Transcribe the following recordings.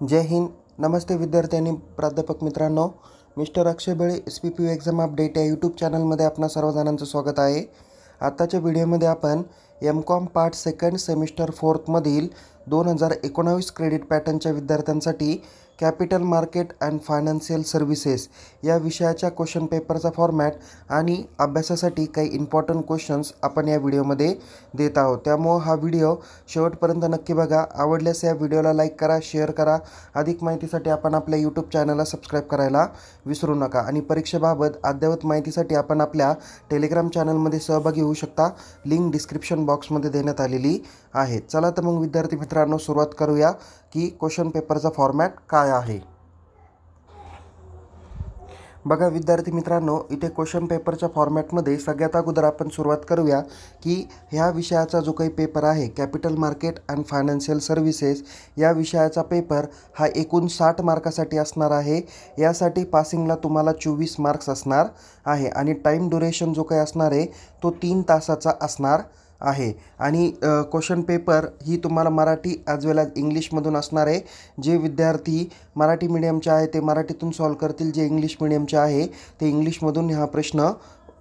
जय हिंद. नमस्ते विद्यार्थी आणि प्राध्यापक मित्रांनो. मिस्टर अक्षय बळे SPPU एक्झाम अपडेट या यूट्यूब चॅनलमध्ये आपणा सर्वजणांचं स्वागत आहे. आताच्या व्हिडिओमध्ये आपण MCOM part second semester 4th मधील 2019 क्रेडिट पॅटर्नच्या विद्यार्थ्यांसाठी capital market and financial services या विषयाच्या क्वेश्चन पेपरचा फॉर्मॅट आणि अभ्यासासाठी काही इम्पॉर्टंट क्वेश्चन्स आपण या व्हिडिओमध्ये देत आहोत. त्यामुळे हा व्हिडिओ शेवटपर्यंत नक्की बघा. आवडल्यास या व्हिडिओला लाईक करा, शेअर करा. अधिक माहितीसाठी आपण आपल्या यूट्यूब चॅनलला सबस्क्राईब करायला विसरू नका. आणि परीक्षेबाबत अद्ययावत माहितीसाठी आपण आपल्या टेलिग्राम चॅनलमध्ये सहभागी होऊ शकता. लिंक डिस्क्रिप्शन बॉक्समध्ये देण्यात आलेली आहे. चला तर मग विद्यार्थी मित्रांनो सुरुवात करूया की क्वेश्चन पेपरचा फॉर्मॅट काय आहे. बघा विद्यार्थी मित्रांनो, इथे क्वेश्चन पेपरच्या फॉर्मॅटमध्ये सगळ्यात अगोदर आपण सुरुवात करूया की ह्या विषयाचा जो काही पेपर आहे capital market and financial services या विषयाचा पेपर हा एकूण 60 मार्कासाठी असणार आहे. यासाठी पासिंगला तुम्हाला 24 मार्क्स असणार आहे आणि टाईम ड्युरेशन जो काही असणार आहे तो 3 तासाचा असणार आहे. आणि क्वेश्चन पेपर ही तुम्हाला मराठी ॲज वेल ॲज इंग्लिशमधून असणार आहे. जे विद्यार्थी मराठी मीडियमचे आहे ते मराठीतून सॉल्व करतील, जे इंग्लिश मीडियमचे आहे ते इंग्लिशमधून हा प्रश्न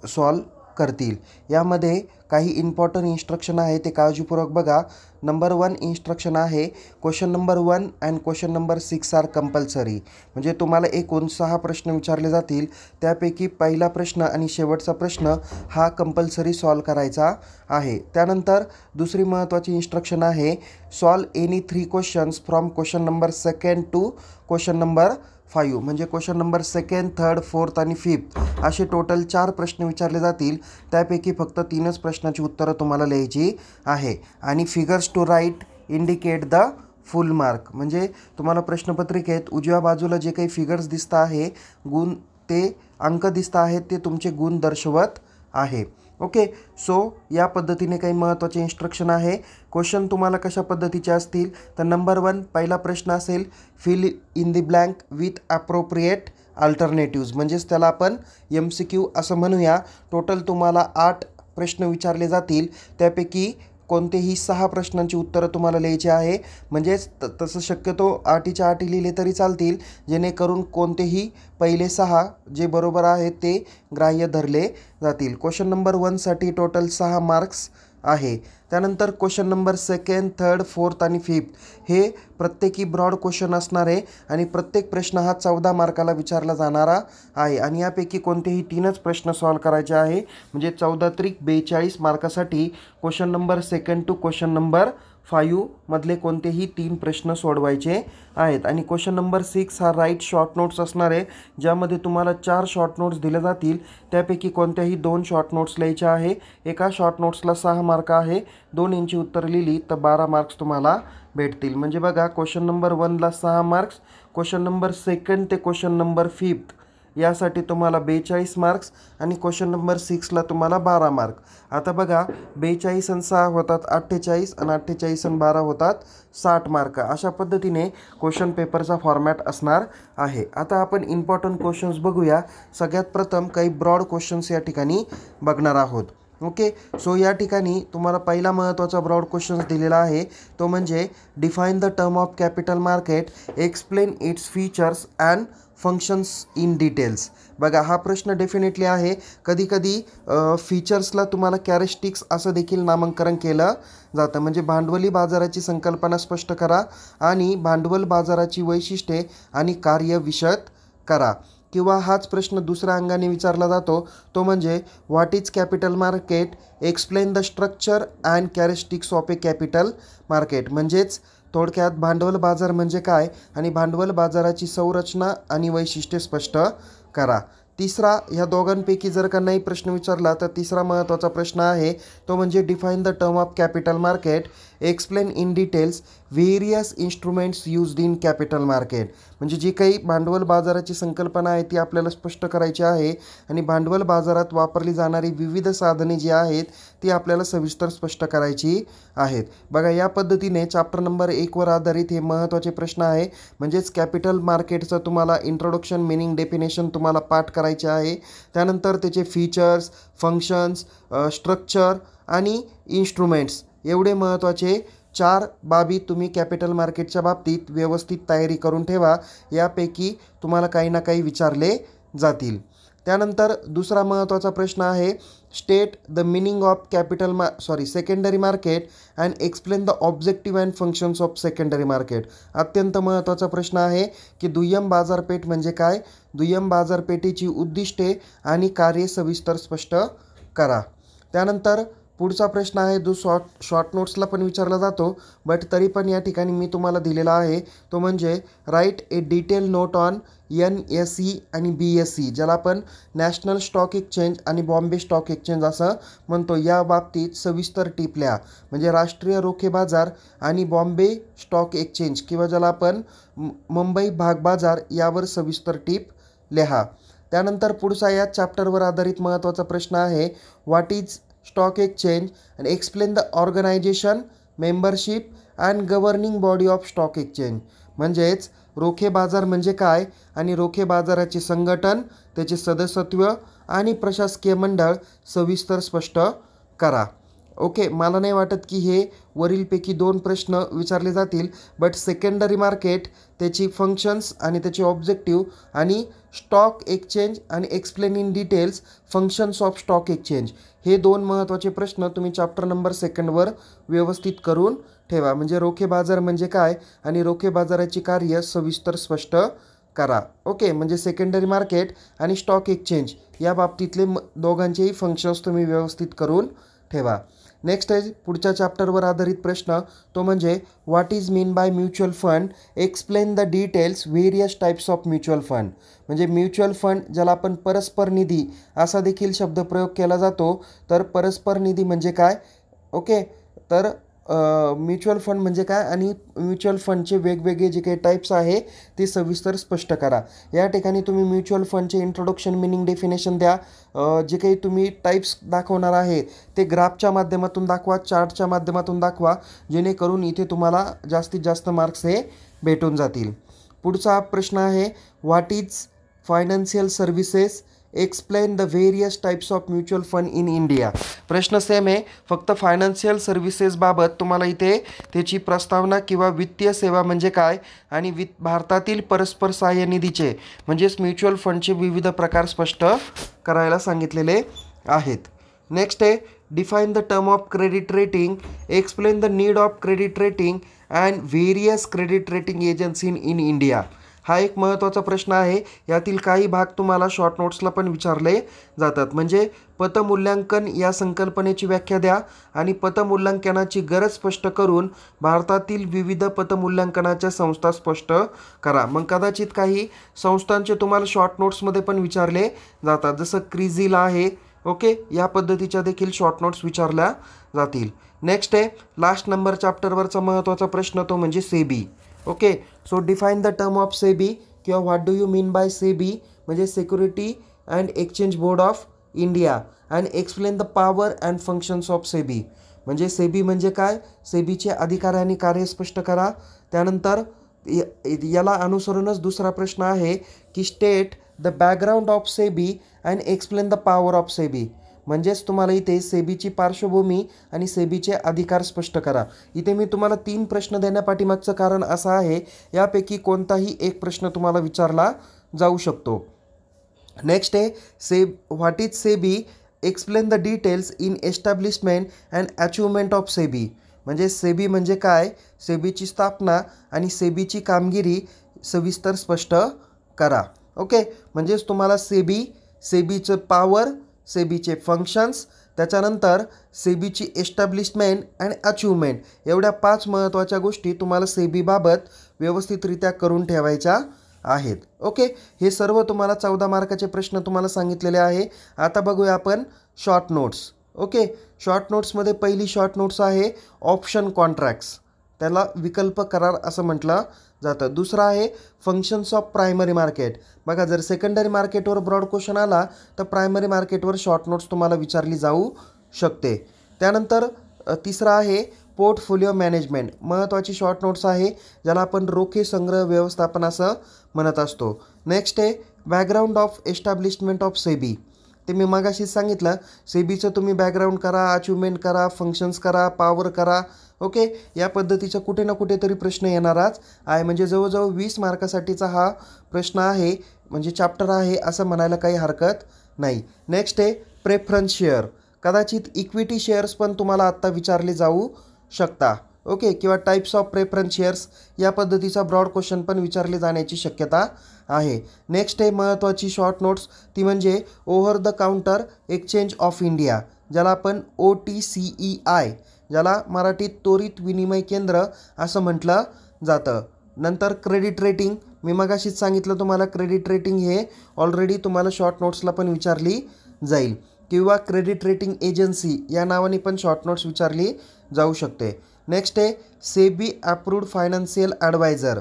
सॉल्व करतील. यामध्ये काही इम्पॉर्टंट इन्स्ट्रक्शन आहे ते काळजीपूर्वक बघा. नंबर 1 इन्स्ट्रक्शन आहे, question number 1 and question number 6 are compulsory. म्हणजे तुम्हाला एकूण 6 प्रश्न विचारले जातील. त्यापैकी पहिला प्रश्न आणि शेवटचा प्रश्न हा कंपल्सरी सॉल्व करायचा आहे. त्यानंतर दुसरी महत्त्वाची इन्स्ट्रक्शन आहे, solve any 3 questions from question number 2 to question number 5. म्हणजे क्वेश्चन नंबर 2, 3, 4 आणि 5 असे टोटल 4 प्रश्न विचारले जातील. त्यापैकी फक्त 3च प्रश्नाची उत्तरं तुम्हाला लिहायची आहे. आणि figures to right indicate the full mark. म्हणजे तुम्हाला प्रश्नपत्रिकेत उजव्या बाजूला जे काही फिगर्स दिसत आहे, गुण ते अंक दिसत आहेत ते तुमचे गुण दर्शवत आहे. ओके, सो या पद्धतीने काही महत्त्वाचे इन्स्ट्रक्शन आहे. क्वेश्चन तुम्हाला कशा पद्धतीचे असतील तर नंबर 1 पहिला प्रश्न असेल, fill in the blank with appropriate alternatives. म्हणजेच त्याला आपण MCQ असं म्हणूया. टोटल तुम्हाला 8 प्रश्न विचारले जातील. त्यापैकी कोणतेही 6 प्रश्नांची उत्तरं तुम्हाला लिहायची आहे. म्हणजेच तसं शक्यतो 8च्या 8 लिहिले तरी चालतील, जेणेकरून कोणतेही पहिले 6 जे बरोबर आहेत ते ग्राह्य धरले जातील. क्वेश्चन नंबर 1साठी टोटल 6 मार्क्स आहे. त्यानंतर क्वेश्चन नंबर 2, 3, 4 आणि 5 हे प्रत्येकी ब्रॉड क्वेश्चन असणार आहे आणि प्रत्येक प्रश्न हा 14 मार्काला विचारला जाणारा आहे. आणि यापैकी कोणतेही 3च प्रश्न सॉल्व करायचे आहे. म्हणजे 14 त्रिक 42 मार्कासाठी question number 2 to question number 5 मधले कोणतेही 3 प्रश्न सोडवायचे आहेत. आणि क्वेश्चन नंबर 6 हा राईट शॉर्ट नोट्स असणार आहे, ज्यामध्ये तुम्हाला 4 शॉर्ट नोट्स दिले जातील. त्यापैकी कोणत्याही 2 शॉर्ट नोट्स लिहायच्या आहे. एका शॉर्ट नोट्सला 6 मार्क आहे. 2 इंची उत्तर लिहिली तर 12 मार्क्स तुम्हाला भेटतील. म्हणजे बघा, क्वेश्चन नंबर 1ला 6 मार्क्स, क्वेश्चन नंबर 2 ते क्वेश्चन नंबर 5 यासाठी तुम्हाला 42 मार्क्स आणि क्वेश्चन नंबर 6ला तुम्हाला 12 मार्क. आता बघा, 42 आणि 6 होतात 48 आणि 48 आणि 12 होतात 60 मार्क. अशा पद्धतीने क्वेश्चन पेपरचा फॉर्मॅट असणार आहे. आता आपण इम्पॉर्टंट क्वेश्चन्स बघूया. सगळ्यात प्रथम काही ब्रॉड क्वेश्चन्स या ठिकाणी बघणार आहोत. ओके, सो या ठिकाणी तुम्हाला पहिला महत्त्वाचा ब्रॉड क्वेश्चन्स दिलेला आहे, तो म्हणजे define the term of capital market, explain its features and functions in details. बघा, हा प्रश्न डेफिनेटली आहे. कधी कधी फीचर्सला तुम्हाला कॅरेक्टरिस्टिक्स असं देखील नामांकन केलं जातं. म्हणजे भांडवली बाजाराची संकल्पना स्पष्ट करा आणि भांडवल बाजाराची वैशिष्ट्ये आणि कार्य विशद करा. किंवा हाच प्रश्न दुसऱ्या अंगाने विचारला जातो, तो म्हणजे what is capital market, explain the structure and characteristics of A capital market. म्हणजेच थोडक्यात भांडवल बाजार म्हणजे काय आणि भांडवल बाजाराची संरचना आणि वैशिष्ट्ये स्पष्ट करा. तिसरा, ह्या दोघांपैकी जर का नाही प्रश्न विचारला तर तिसरा महत्त्वाचा प्रश्न आहे, तो म्हणजे define the term of capital market, explain in details various instruments used in capital market. म्हणजे जी काही भांडवल बाजाराची संकल्पना आहे ती आपल्याला स्पष्ट करायची आहे आणि भांडवल बाजारात वापरली जाणारी विविध साधने जी आहेत ती आपल्याला सविस्तर स्पष्ट करायची आहेत. बघा, या पद्धतीने चॅप्टर नंबर 1वर आधारित हे महत्त्वाचे प्रश्न आहे. म्हणजेच कॅपिटल मार्केटचं तुम्हाला इंट्रोडक्शन, मिनिंग, डेफिनेशन तुम्हाला पाठ करायचे आहे. त्यानंतर त्याचे फीचर्स, फंक्शन्स, स्ट्रक्चर आणि इन्स्ट्रुमेंट्स एवढे महत्त्वाचे 4 बाबी तुम्ही कॅपिटल मार्केटच्या बाबतीत व्यवस्थित तयारी करून ठेवा. यापैकी तुम्हाला काही ना काही विचारले जातील. त्यानंतर दुसरा महत्त्वाचा प्रश्न आहे, state the meaning of secondary market and explain the objective and functions of secondary market. अत्यंत महत्त्वाचा प्रश्न आहे की दुय्यम बाजारपेठ म्हणजे काय, दुय्यम बाजारपेठेची उद्दिष्टे आणि कार्ये सविस्तर स्पष्ट करा. त्यानंतर पुढचा प्रश्न आहे जो शॉर्ट नोट्सला पण विचारला जातो, बट तरी पण या ठिकाणी मी तुम्हाला दिलेला आहे, तो म्हणजे write a detail note on NSE आणि BSE, ज्याला आपण नॅशनल स्टॉक एक्सचेंज आणि बॉम्बे स्टॉक एक्सचेंज असं म्हणतो. या बाबतीत सविस्तर टिप लिहा. म्हणजे राष्ट्रीय रोखे बाजार आणि बॉम्बे स्टॉक एक्सचेंज किंवा ज्याला आपण मुंबई भाग बाजार यावर सविस्तर टिप लिहा. त्यानंतर पुढचा या चॅप्टरवर आधारित महत्त्वाचा प्रश्न आहे, what is stock exchange and explain the organisation, membership and governing body of stock exchange. म्हणजेच रोखे बाजार म्हणजे काय आणि रोखे बाजाराचे संघटन, त्याचे सदस्यत्व आणि प्रशासकीय मंडळ सविस्तर स्पष्ट करा. ओके, मला नाही वाटत की हे वरीलपैकी 2 प्रश्न विचारले जातील, बट सेकंडरी मार्केट, त्याची फंक्शन्स आणि त्याचे ऑब्जेक्टिव्ह आणि स्टॉक एक्सचेंज आणि explain in details functions of stock exchange, हे 2 महत्त्वाचे प्रश्न तुम्ही चॅप्टर नंबर 2वर व्यवस्थित करून ठेवा. म्हणजे रोखे बाजार म्हणजे काय आणि रोखे बाजाराची कार्य सविस्तर स्पष्ट करा. ओके, म्हणजे सेकंडरी मार्केट आणि स्टॉक एक्सचेंज या बाबतीतले दोघांचेही फंक्शन्स तुम्ही व्यवस्थित करून ठेवा. नेक्स्ट आहे पुढच्या चॅप्टरवर आधारित प्रश्न, तो म्हणजे what is mean by mutual fund, explain the details various types of mutual fund. म्हणजे म्युच्युअल फंड, ज्याला आपण परस्पर निधी असा देखील शब्दप्रयोग केला जातो. तर परस्पर निधी म्हणजे काय, ओके, तर म्युच्युअल फंड म्हणजे काय आणि म्युच्युअल फंडचे वेगवेगळे जे काही टाईप्स आहे ते सविस्तर स्पष्ट करा. या ठिकाणी तुम्ही म्युच्युअल फंडचे इंट्रोडक्शन, मिनिंग, डेफिनेशन द्या. जे काही तुम्ही टाईप्स दाखवणार आहे ते ग्राफच्या माध्यमातून दाखवा, चार्टच्या माध्यमातून दाखवा, जेणेकरून इथे तुम्हाला जास्तीत जास्त मार्क्स हे भेटून जातील. पुढचा प्रश्न आहे, what is financial services, explain the various types of mutual fund in India. प्रश्न सेम आहे, फक्त फायनान्शियल सर्व्हिसेसबाबत तुम्हाला इथे त्याची प्रस्तावना किंवा वित्तीय सेवा म्हणजे काय आणि भारतातील परस्पर सहाय्य निधीचे म्हणजेच म्युच्युअल फंडचे विविध प्रकार स्पष्ट करायला सांगितलेले आहेत. नेक्स्ट आहे, define the term of credit rating, explain the need of credit rating and various credit rating agency in India. हा एक महत्त्वाचा प्रश्न आहे. यातील काही भाग तुम्हाला शॉर्ट नोट्सला पण विचारले जातात. म्हणजे पतमूल्यांकन या संकल्पनेची व्याख्या द्या आणि पतमूल्यांकनाची गरज स्पष्ट करून भारतातील विविध पतमूल्यांकनाच्या संस्था स्पष्ट करा. मग कदाचित काही संस्थांचे तुम्हाला शॉर्ट नोट्समध्ये पण विचारले जातात, जसं क्रिझिल आहे. ओके, या पद्धतीच्या देखील शॉर्ट नोट्स विचारल्या जातील. नेक्स्ट आहे लास्ट नंबर चॅप्टरवरचा महत्त्वाचा प्रश्न, तो म्हणजे SEBI. Okay, so define the term of SEBI किंवा what do you mean by SEBI, म्हणजे security and exchange board of India, and explain the power and functions of SEBI. म्हणजे SEBI म्हणजे काय, सेबीचे अधिकार आणि कार्य स्पष्ट करा. त्यानंतर याला अनुसरूनच दुसरा प्रश्न आहे की state the background of SEBI and explain the power of SEBI. म्हणजेच तुम्हाला इथे सेबीची पार्श्वभूमी आणि सेबीचे अधिकार स्पष्ट करा. इथे मी तुम्हाला 3 प्रश्न देण्यापाठीमागचं कारण असं आहे, यापैकी कोणताही एक प्रश्न तुम्हाला विचारला जाऊ शकतो. नेक्स्ट आहे what is SEBI, explain the details in establishment and achievement of SEBI. म्हणजे सेबी म्हणजे काय, सेबीची स्थापना आणि सेबीची कामगिरी सविस्तर स्पष्ट करा. ओके, म्हणजेच तुम्हाला सेबीचं पॉवर, सेबीचे फंक्शन्स, त्याच्यानंतर सेबीची एस्टॅब्लिशमेंट अँड अचिव्हमेंट, एवढ्या 5 महत्त्वाच्या गोष्टी तुम्हाला सेबीबाबत व्यवस्थितरित्या करून ठेवायच्या आहेत. ओके, हे सर्व तुम्हाला 14 मार्काचे प्रश्न तुम्हाला सांगितलेले आहे. आता बघूया आपण शॉर्ट नोट्स. ओके, शॉर्ट नोट्समध्ये पहिली शॉर्ट नोट्स आहे ऑप्शन कॉन्ट्रॅक्ट्स, त्याला विकल्प करार असं म्हटलं जातं. दुसरा आहे फंक्शन्स ऑफ प्रायमरी मार्केट. बघा, जर सेकंडरी मार्केटवर ब्रॉड क्वेश्चन आला तर प्रायमरी मार्केटवर शॉर्ट नोट्स तुम्हाला विचारली जाऊ शकते. त्यानंतर तिसरा आहे पोर्टफोलिओ मॅनेजमेंट, महत्त्वाची शॉर्ट नोट्स आहे, ज्याला आपण रोखे संग्रह व्यवस्थापन असं म्हणत असतो. नेक्स्ट आहे background of establishment of SEBI. ते मी मगाशीच सांगितलं. सेबीचं तुम्ही बॅकग्राऊंड करा, अचिव्हमेंट करा, फंक्शन्स करा, पॉवर करा. ओके, या पद्धतीचा कुठे ना कुठेतरी प्रश्न येणारच आहे. म्हणजे जवळजवळ 20 मार्कासाठीचा हा प्रश्न आहे, म्हणजे चॅप्टर आहे असं म्हणायला काही हरकत नाही. नेक्स्ट आहे प्रेफरन्स शेअर. कदाचित इक्विटी शेअर्स पण तुम्हाला आत्ता विचारले जाऊ शकता. ओके, किंवा टाईप्स ऑफ प्रेफरन्स शेअर्स या पद्धतीचा ब्रॉड क्वेश्चन पण विचारले जाण्याची शक्यता आहे. नेक्स्ट आहे महत्त्वाची शॉर्ट नोट्स, ती म्हणजे over the counter exchange of India, ज्याला आपण OTCEI, ज्याला मराठीत त्वरित विनिमय केंद्र असं म्हटलं जातं. नंतर क्रेडिट रेटिंग, मी मगाशीच सांगितलं तुम्हाला क्रेडिट रेटिंग हे ऑलरेडी तुम्हाला शॉर्ट नोट्सला पण विचारली जाईल, किंवा क्रेडिट रेटिंग एजन्सी या नावाने पण शॉर्ट नोट्स विचारली जाऊ शकते. नेक्स्ट आहे सेबी अप्रूव्ड फायनान्शियल ॲडवायझर,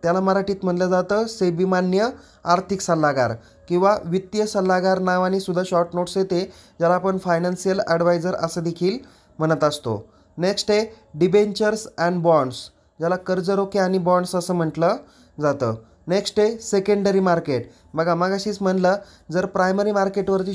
त्याला मराठीत म्हटलं जातं सेबी मान्य आर्थिक सल्लागार किंवा वित्तीय सल्लागार नावाने सुद्धा शॉर्ट नोट्स येते, ज्याला आपण फायनान्शियल ॲडवायझर असं देखील म्हणत असतो. नेक्स्ट आहे डिबेंचर्स अँड बॉन्ड्स, ज्याला कर्ज रोखे आणि बॉन्ड्स असं म्हटलं जातं. नेक्स्ट आहे सेकंडरी मार्केट. बघा मगाशीच म्हणलं, जर प्रायमरी मार्केटवरती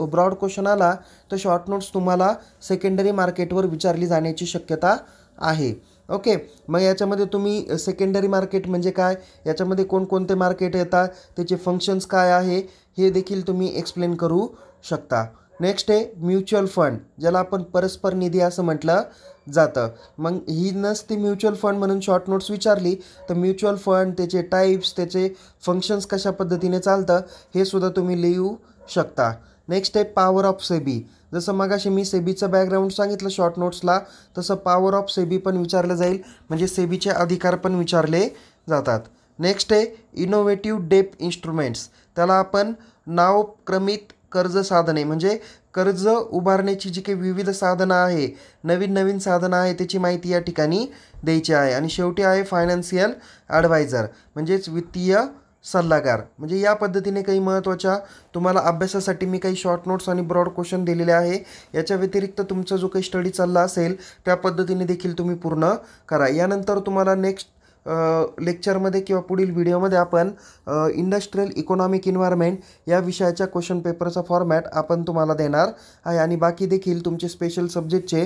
ब्रॉड क्वेश्चन आला तर शॉर्ट नोट्स तुम्हाला सेकंडरी मार्केटवर विचारली जाण्याची शक्यता आहे. ओके, मग याच्यामध्ये तुम्ही सेकंडरी मार्केट म्हणजे काय, याच्यामध्ये कोणकोणते मार्केट येतात, त्याचे फंक्शन्स काय आहे हे देखील तुम्ही एक्सप्लेन करू शकता. नेक्स्ट आहे म्युच्युअल फंड, ज्याला आपण परस्पर निधी असं म्हटलं जातं. मग ही नसती म्युच्युअल फंड म्हणून शॉर्ट नोट्स विचारली तर म्युच्युअल फंड, त्याचे टाईप्स, त्याचे फंक्शन्स कशा पद्धतीने चालतं हे सुद्धा तुम्ही लिहू शकता. नेक्स्ट आहे पॉवर ऑफ सेबी. जसं मगाशी मी सेबीचं बॅकग्राऊंड सांगितलं शॉर्ट नोट्सला, तसं पॉवर ऑफ सेबी पण विचारलं जाईल, म्हणजे सेबीचे अधिकार पण विचारले जातात. नेक्स्ट आहे इनोव्हेटिव्ह डेप इन्स्ट्रुमेंट्स, त्याला आपण नावक्रमित कर्ज साधने, म्हणजे कर्ज उभारण्याची जी काही विविध साधनं आहे, नवीन नवीन साधनं आहे, त्याची माहिती या ठिकाणी द्यायची आहे. आणि शेवटी आहे फायनान्शियल ॲडवायझर, म्हणजेच वित्तीय सल्लागार. म्हणजे या पद्धतीने काही महत्त्वाच्या तुम्हाला अभ्यासासाठी मी काही शॉर्ट नोट्स आणि ब्रॉड क्वेश्चन दिलेले आहे. याच्या व्यतिरिक्त तुमचा जो काही स्टडी चालला असेल त्या पद्धतीने देखील तुम्ही पूर्ण करा. यानंतर तुम्हाला नेक्स्ट लेक्चरमध्ये किंवा पुढील व्हिडिओमध्ये आपण इंडस्ट्रियल इकॉनॉमिक इन्व्हायरमेंट या विषयाच्या क्वेश्चन पेपरचा फॉर्मॅट आपण तुम्हाला देणार आहे, आणि बाकी देखील तुमचे स्पेशल सब्जेक्टचे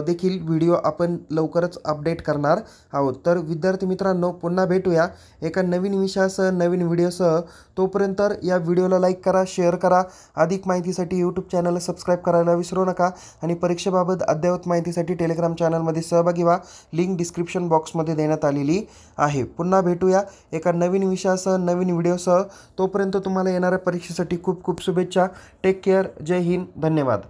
देखील व्हिडिओ आपण लवकरच अपडेट करणार आहोत. तर विद्यार्थी मित्रांनो, पुन्हा भेटूया एका नवीन विषयासह, नवीन व्हिडिओसह. तोपर्यंत या व्हिडिओला लाईक करा, शेअर करा. अधिक माहितीसाठी यूट्यूब चॅनलला सबस्क्राईब करायला विसरू नका, आणि परीक्षेबाबत अद्ययावत माहितीसाठी टेलिग्राम चॅनलमध्ये सहभागी व्हा. लिंक डिस्क्रिप्शन बॉक्समध्ये देण्यात आलेली आहे. पुन्हा भेटूया एका नवीन विषयासह, नवीन व्हिडिओसह. तोपर्यंत तुम्हाला येणाऱ्या परीक्षेसाठी खूप खूप शुभेच्छा. Take care. जय हिंद. धन्यवाद.